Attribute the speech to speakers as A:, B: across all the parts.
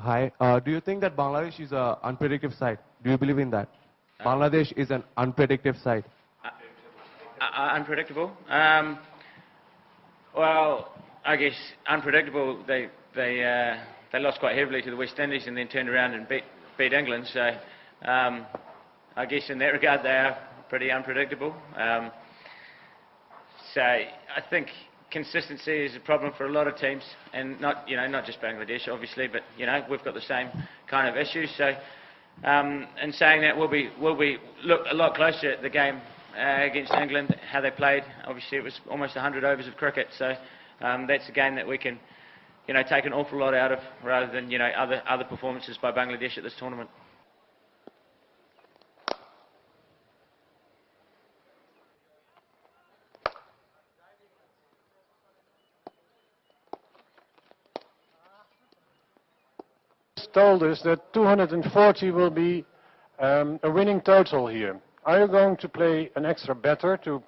A: Hi. Do you think that Bangladesh is an unpredictable side? Do you believe in that? Bangladesh is an unpredictable side.
B: Unpredictable? Well, I guess unpredictable. They lost quite heavily to the West Indies and then turned around and beat England. So I guess in that regard they are pretty unpredictable. So I think consistency is a problem for a lot of teams, and not just Bangladesh obviously, but we've got the same kind of issues. So in saying that, we'll be look a lot closer at the game against England, how they played. Obviously it was almost 100 overs of cricket, so that's a game that we can take an awful lot out of, rather than other performances by Bangladesh at this tournament.
C: Told us that 240 will be a winning total here. Are you going to play an extra batter to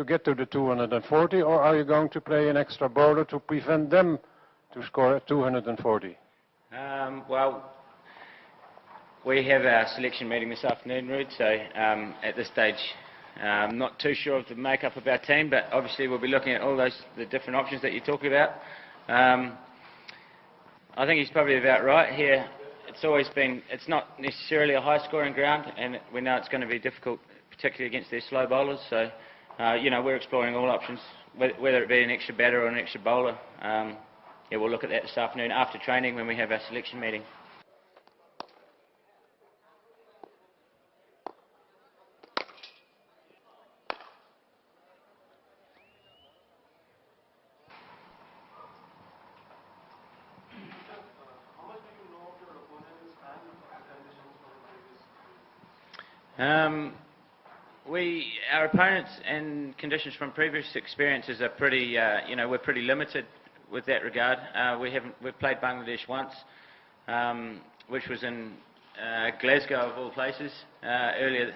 C: get to the 240, or are you going to play an extra bowler to prevent them to score at 240?
B: Well, we have our selection meeting this afternoon, Ruud, so at this stage I'm not too sure of the makeup of our team, but obviously we'll be looking at all the different options that you're talking about. I think he's probably about right here. It's not necessarily a high-scoring ground, and we know it's going to be difficult, particularly against their slow bowlers. So, we're exploring all options, whether it be an extra batter or an extra bowler. We'll look at that this afternoon after training when we have our selection meeting. Our opponents and conditions from previous experiences are pretty, we're pretty limited with that regard. We've played Bangladesh once, which was in Glasgow of all places earlier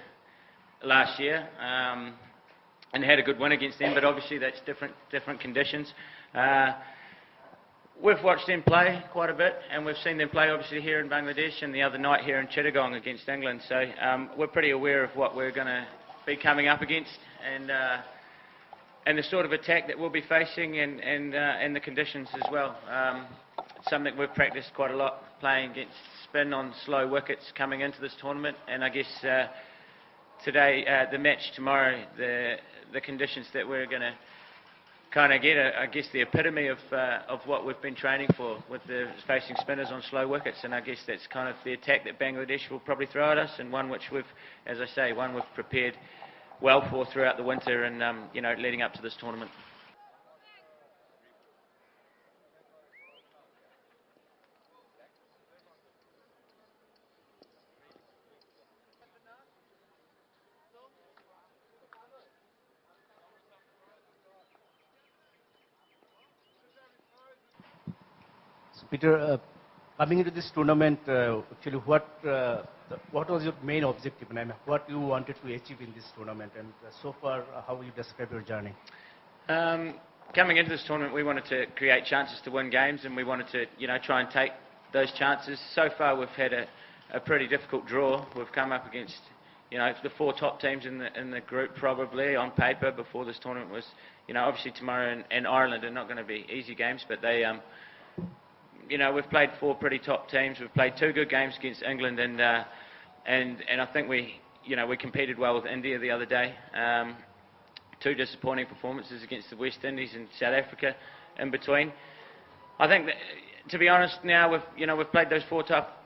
B: last year, and had a good win against them. But obviously that's different conditions. We've watched them play quite a bit, and we've seen them play obviously here in Bangladesh and the other night here in Chittagong against England. So we're pretty aware of what we're going to be coming up against, and the sort of attack that we'll be facing, and the conditions as well. It's something we've practiced quite a lot, playing against spin on slow wickets coming into this tournament, and I guess today, the match tomorrow, the conditions that we're going to kind of get, I guess, the epitome of what we've been training for, with facing spinners on slow wickets. And I guess that's kind of the attack that Bangladesh will probably throw at us, and one which we've, as I say, we've prepared well for throughout the winter and leading up to this tournament.
D: Peter, coming into this tournament, actually, what was your main objective, and what you wanted to achieve in this tournament, and so far, how will you describe your journey?
B: Coming into this tournament, we wanted to create chances to win games, and we wanted to, try and take those chances. So far, we've had a pretty difficult draw. We've come up against, the four top teams in the group, probably on paper before this tournament was, obviously tomorrow and Ireland are not going to be easy games, but they. We've played four pretty top teams. We've played two good games against England, and I think we competed well with India the other day. Two disappointing performances against the West Indies and South Africa in between. I think that, to be honest, now we've played those four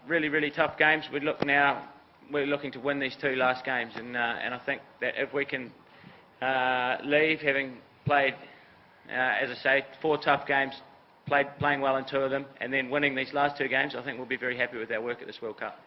B: really tough games. We're looking to win these two last games, and I think that if we can leave having played, as I say, four tough games, playing well in two of them, and then winning these last two games, I think we'll be very happy with our work at this World Cup.